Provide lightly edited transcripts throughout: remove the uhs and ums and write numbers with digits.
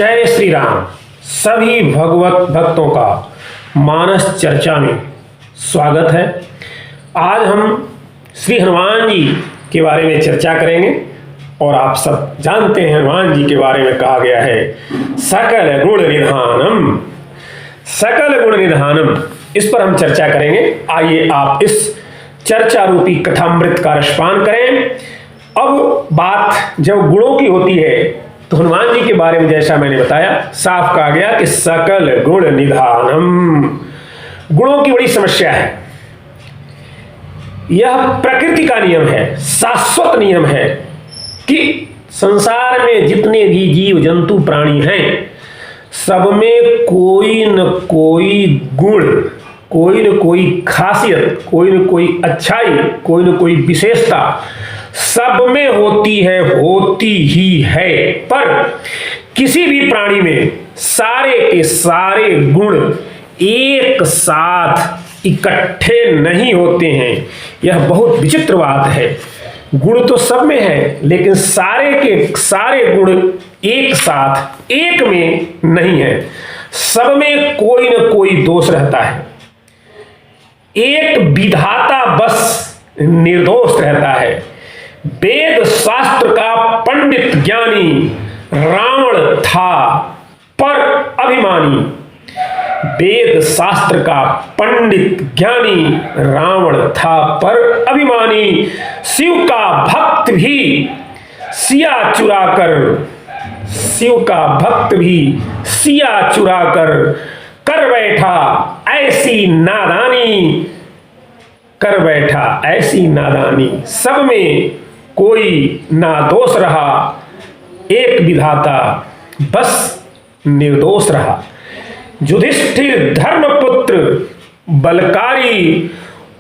जय श्री राम। सभी भगवत भक्तों का मानस चर्चा में स्वागत है। आज हम श्री हनुमान जी के बारे में चर्चा करेंगे और आप सब जानते हैं हनुमान जी के बारे में कहा गया है सकल गुण निधानम, सकल गुण निधानम। इस पर हम चर्चा करेंगे। आइए आप इस चर्चा रूपी कथामृत का रसपान करें। अब बात जब गुणों की होती है तो हनुमान जी के बारे में जैसा मैंने बताया साफ कहा गया कि सकल गुण निधानम। गुणों की बड़ी समस्या है। यह प्रकृति का नियम है, शाश्वत नियम है कि संसार में जितने भी जीव जंतु प्राणी हैं सब में कोई न कोई गुण, कोई न कोई खासियत, कोई न कोई अच्छाई, कोई न कोई विशेषता सब में होती है, होती ही है। पर किसी भी प्राणी में सारे के सारे गुण एक साथ इकट्ठे नहीं होते हैं। यह बहुत विचित्र बात है। गुण तो सब में है लेकिन सारे के सारे गुण एक साथ एक में नहीं है। सब में कोई न कोई दोष रहता है। एक विधाता बस निर्दोष रहता है। वेद शास्त्र का पंडित ज्ञानी रावण था पर अभिमानी। वेद शास्त्र का पंडित ज्ञानी रावण था पर अभिमानी। शिव का भक्त भी सिया चुराकर, शिव का भक्त भी सिया चुराकर कर बैठा ऐसी नादानी, कर बैठा ऐसी नादानी। सब में कोई ना दोष रहा, एक विधाता बस निर्दोष रहा। युधिष्ठिर धर्मपुत्र बलकारी,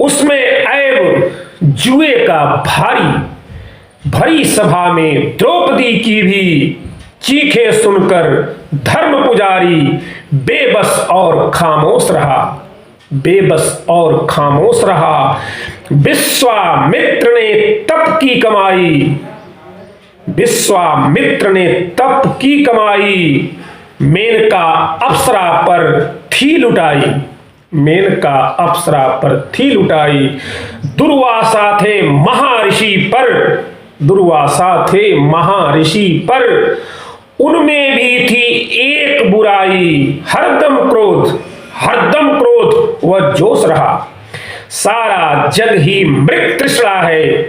उसमें ऐब जुए का भारी। भरी सभा में द्रौपदी की भी चीखें सुनकर धर्म पुजारी बेबस और खामोश रहा, बेबस और खामोश रहा। विश्वामित्र ने तप की कमाई, विश्वामित्र ने तप की कमाई। मेनका अप्सरा पर थी लुटाई, मेनका अप्सरा पर थी लुटाई। दुर्वासा थे महर्षि पर, दुर्वासा थे महर्षि पर। उनमें भी थी एक बुराई, हरदम क्रोध, हरदम क्रोध वह जोश रहा। सारा जग ही मृग तृष्णा है,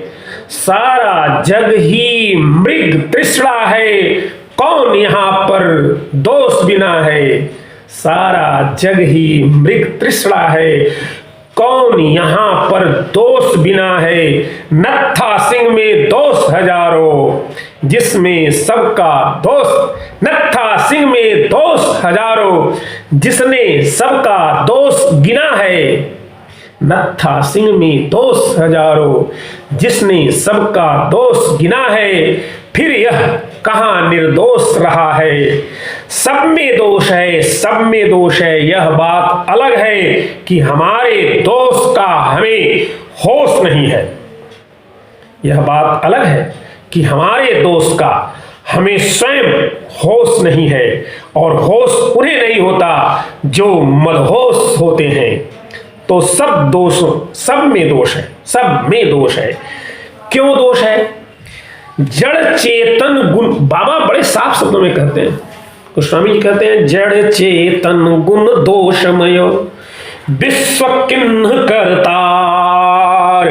सारा जग ही मृग तृष्णा है। कौन यहाँ पर दोष बिना है, सारा जग ही मृग तृष्णा है। कौन यहाँ पर दोष बिना है। नत्था सिंह में दोष हजारों, जिसमें सबका दोष, नत्था सिंह में दोष हजारों, जिसने सबका दोष गिना है। नत्था सिंह में दोष हजारों, जिसने सबका दोष गिना है। फिर यह कहाँ निर्दोष रहा है। सब में दोष है, सब में दोष है। यह बात अलग है कि हमारे दोष का हमें होश नहीं है। यह बात अलग है कि हमारे दोष का हमें स्वयं होश नहीं है। और होश उन्हें नहीं होता जो मदहोश होते हैं। तो सब दोष, सब में दोष है, सब में दोष है। क्यों दोष है? जड़ चेतन गुण, बाबा बड़े साफ शब्दों में कहते हैं, गोस्वामी जी कहते हैं जड़ चेतन गुण दोषमय विश्व किन्ह करतार।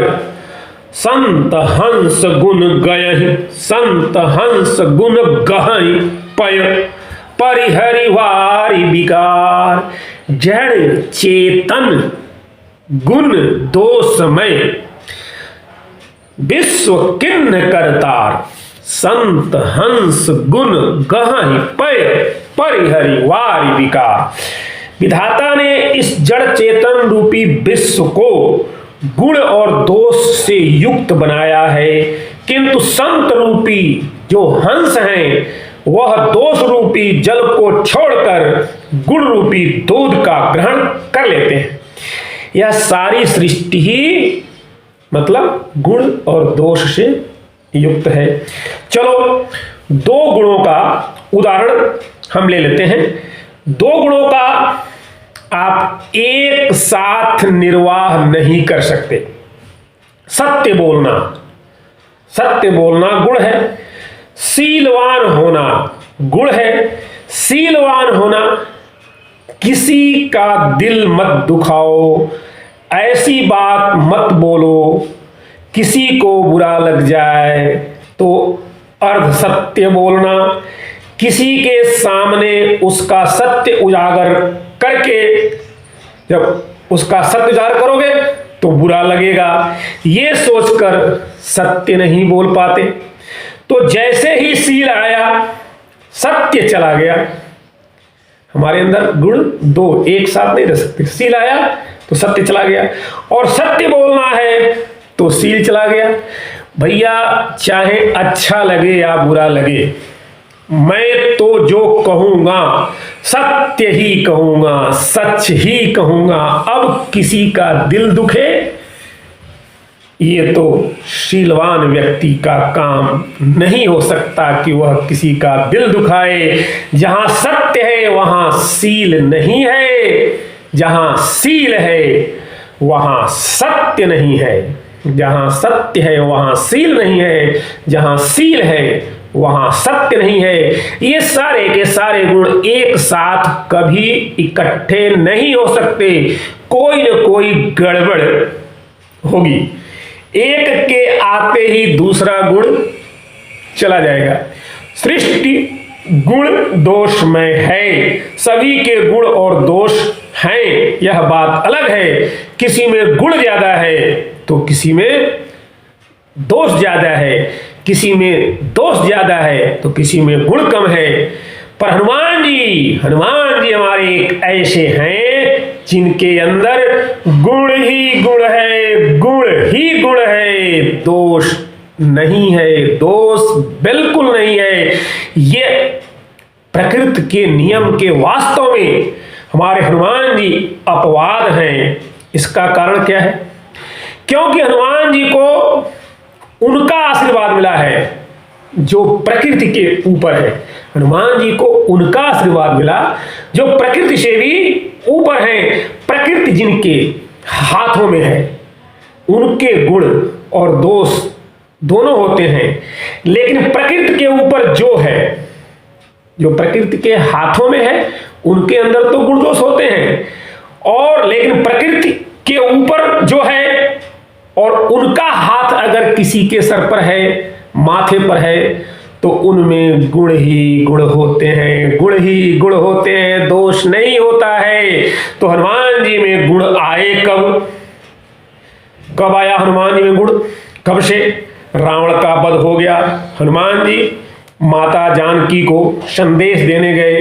संत हंस गुण गय, संत हंस गुण गहई पय परिहरिवारी विकार। जड़ चेतन गुण दोषमय विश्व किन्न करतार। संत हंस गुण गहहि पय परिहरि वारि विकार। विधाता ने इस जड़ चेतन रूपी विश्व को गुण और दोष से युक्त बनाया है, किंतु संत रूपी जो हंस हैं वह दोष रूपी जल को छोड़कर गुण रूपी दूध का ग्रहण कर लेते हैं। यह सारी सृष्टि ही मतलब गुण और दोष से युक्त है। चलो, दो गुणों का उदाहरण हम ले लेते हैं। दो गुणों का आप एक साथ निर्वाह नहीं कर सकते। सत्य बोलना गुण है, शीलवान होना गुण है। शीलवान होना, किसी का दिल मत दुखाओ, ऐसी बात मत बोलो किसी को बुरा लग जाए तो अर्ध सत्य बोलना, किसी के सामने उसका सत्य उजागर करके, जब उसका सत्य उजागर करोगे तो बुरा लगेगा, ये सोचकर सत्य नहीं बोल पाते। तो जैसे ही शील आया, सत्य चला गया। हमारे अंदर गुण दो एक साथ नहीं रह सकते। शील आया तो सत्य चला गया, और सत्य बोलना है तो शील चला गया। भैया चाहे अच्छा लगे या बुरा लगे, मैं तो जो कहूंगा सत्य ही कहूंगा, सच ही कहूंगा। अब किसी का दिल दुखे, ये तो शीलवान व्यक्ति का काम नहीं हो सकता कि वह किसी का दिल दुखाए। जहां सत्य है वहां शील नहीं है, जहां शील है वहां सत्य नहीं है, जहां सत्य है वहां शील नहीं है, जहां शील है वहां सत्य नहीं है। ये सारे के सारे गुण एक साथ कभी इकट्ठे नहीं हो सकते, कोई न कोई गड़बड़ होगी। एक के आते ही दूसरा गुण चला जाएगा। सृष्टि गुण दोषमय है, सभी के गुण और दोष हैं, यह बात अलग है। किसी में गुण ज्यादा है तो किसी में दोष ज्यादा है, किसी में दोष ज्यादा है तो किसी में गुण कम है। पर हनुमान जी हमारे एक ऐसे हैं जिनके अंदर गुण ही गुण है, गुण ही गुण है, दोष नहीं है, दोष बिल्कुल नहीं है। ये प्रकृति के नियम के वास्तव में हमारे हनुमान जी अपवाद हैं। इसका कारण क्या है? क्योंकि हनुमान जी को उनका आशीर्वाद मिला है जो प्रकृति के ऊपर है। हनुमान जी को उनका आशीर्वाद मिला जो प्रकृति से भी ऊपर है। प्रकृति जिनके हाथों में है, उनके गुण और दोष दोनों होते हैं। लेकिन प्रकृति के ऊपर जो है, जो प्रकृति के हाथों में है, उनके अंदर तो गुण दोष होते हैं। और लेकिन प्रकृति के ऊपर जो है और उनका हाथ अगर किसी के सर पर है, माथे पर है, तो उनमें गुण ही गुण होते हैं, गुण ही गुण होते हैं, दोष नहीं होता है। तो हनुमान जी में गुण आए कब आया हनुमान जी में गुण? कब से रावण का वध हो गया, हनुमान जी माता जानकी को संदेश देने गए।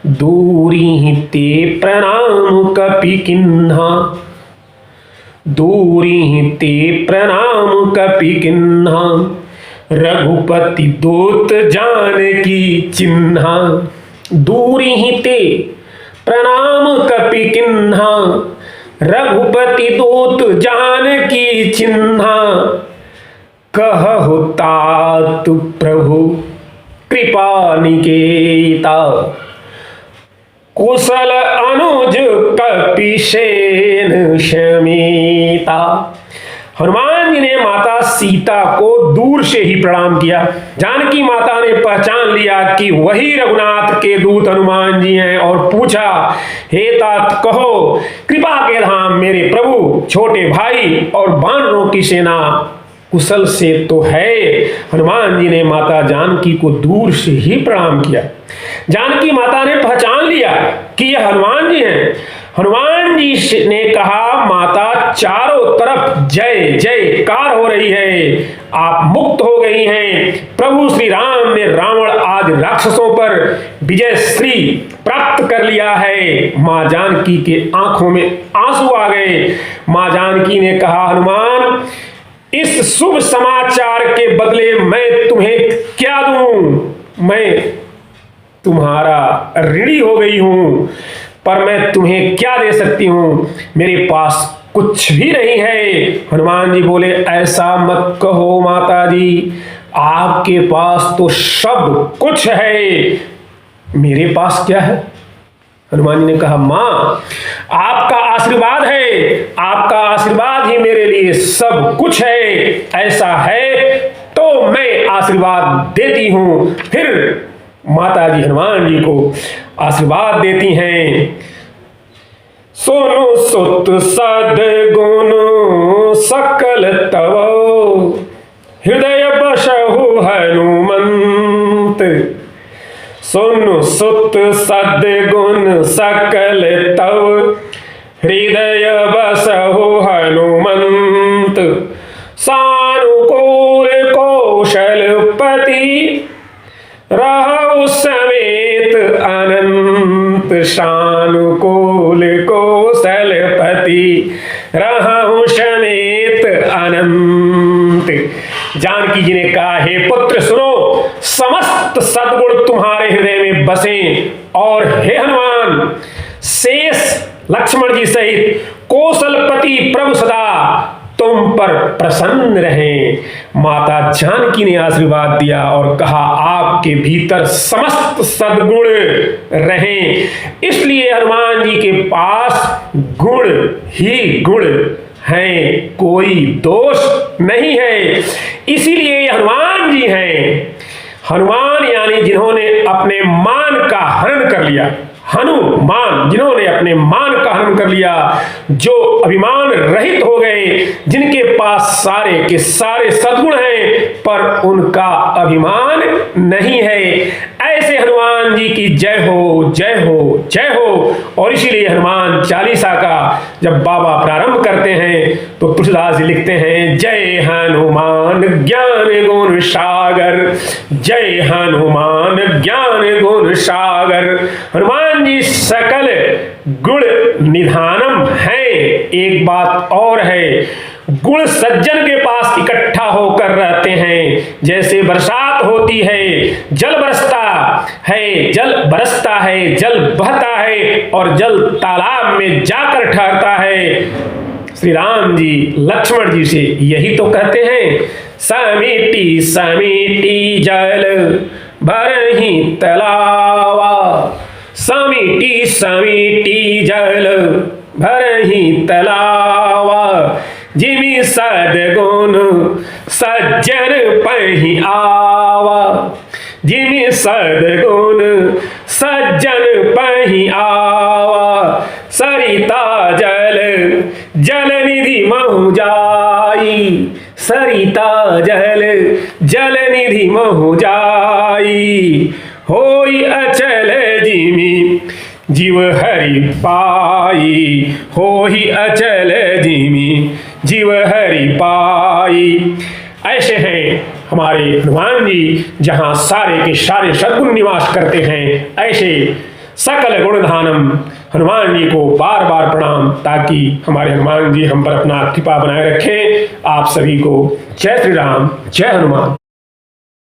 दूरी ते प्रणाम कपि किन्हा, दूरी ते प्रणाम कपि किन्हा, रघुपति दूत जानकी चिन्हा। दूरी ते प्रणाम कपि किन्हा, रघुपति दूत जानकी चिन्हा। कहु तात प्रभु कृपा निकेता, कुशल अनुज कपिसेन शमीता। हनुमान जी ने माता सीता को दूर से ही प्रणाम किया। जानकी माता ने पहचान लिया कि वही रघुनाथ के दूत हनुमान जी हैं और पूछा, हे तात कहो, कृपा के धाम मेरे प्रभु, छोटे भाई और वानरों की सेना कुशल से तो है। हनुमान जी ने माता जानकी को दूर से ही प्रणाम किया। जानकी माता ने पहचान लिया कि यह हनुमान जी हैं। हनुमान जी ने कहा, माता चारों तरफ जय जयकार हो रही है, आप मुक्त हो गई हैं। प्रभु श्री राम ने रावण आदि राक्षसों पर विजय श्री प्राप्त कर लिया है। मां जानकी के आंखों में आंसू आ गए। मां जानकी ने कहा, हनुमान, इस शुभ समाचार के बदले मैं तुम्हें क्या दूं? मैं तुम्हारा ऋणी हो गई हूं, पर मैं तुम्हें क्या दे सकती हूं? मेरे पास कुछ भी नहीं है। हनुमान जी बोले, ऐसा मत कहो माता जी, आपके पास तो सब कुछ है। मेरे पास क्या है? हनुमान जी ने कहा, मां, आपका आशीर्वाद है, आपका आशीर्वाद ही मेरे लिए सब कुछ है। ऐसा है तो मैं आशीर्वाद देती हूं। फिर माता जी हनुमान जी को आशीर्वाद देती हैं। सोनु सुत सद्गुण सकल तव, हृदय बसहु हनुमंत। सुनु सुत सद्गुण सकल तव, हृदय बसहु हनुमंत। सानुकूल कौशलपति, रहु समेत अनंत। सानुकूल कौशलपति, रहु समेत अनंत। जानकी जी ने कहा, हे पुत्र सुनो, समस्त सद्गुण तुम्हारे हृदय में बसे, और हे हनुमान, शेष लक्ष्मण जी सहित कौशलपति प्रभु सदा तुम पर प्रसन्न रहें। माता जानकी ने आशीर्वाद दिया और कहा, आपके भीतर समस्त सद्गुण रहें। इसलिए हनुमान जी के पास गुण ही गुण हैं, कोई दोष नहीं है। इसीलिए हनुमान जी हैं। हनुमान यानी जिन्होंने अपने मान का हरण कर लिया, हनुमान जिन्होंने अपने मान का हरण कर लिया, जो अभिमान रहित हो गए, जिनके पास सारे के सारे सद्गुण हैं पर उनका अभिमान नहीं है। ऐसे हनुमान जी की जय हो, जय हो, जय हो। और इसीलिए हनुमान चालीसा का जब बाबा प्रारंभ करते हैं तो तुलसीदास जी लिखते हैं, जय हनुमान ज्ञान गुण सागर, जय हनुमान ज्ञान गुण सागर। हनुमान जी सकल गुण निधानम है। एक बात और है, गुण सज्जन के पास इकट्ठा होकर रहते हैं। जैसे बरसात होती है, जल बरसता है, जल बरसता है, जल बहता है और जल तालाब में जाकर ठहरता है। श्री राम जी लक्ष्मण जी से यही तो कहते हैं, समीटी समीटी जल भरहि तलावा, समीटी समीटी जल भरहि तलावा। जिमि सद्गुण सज्जन पहि आवा, जिमि सद्गुण सज्जन पहि आवा। सरिता जल जल निधि महु जाई, सरिता जल जल निधि महु जाई। होई अचल जिमि जीव हरि पाई, होई अचल जिमि जीव हरि पाई। ऐसे हैं हमारे हनुमान जी, जहां सारे के सारे सद्गुण निवास करते हैं। ऐसे सकल गुणधानम हनुमान जी को बार बार प्रणाम, ताकि हमारे हनुमान जी हम पर अपना कृपा बनाए रखें। आप सभी को जय श्री राम, जय हनुमान।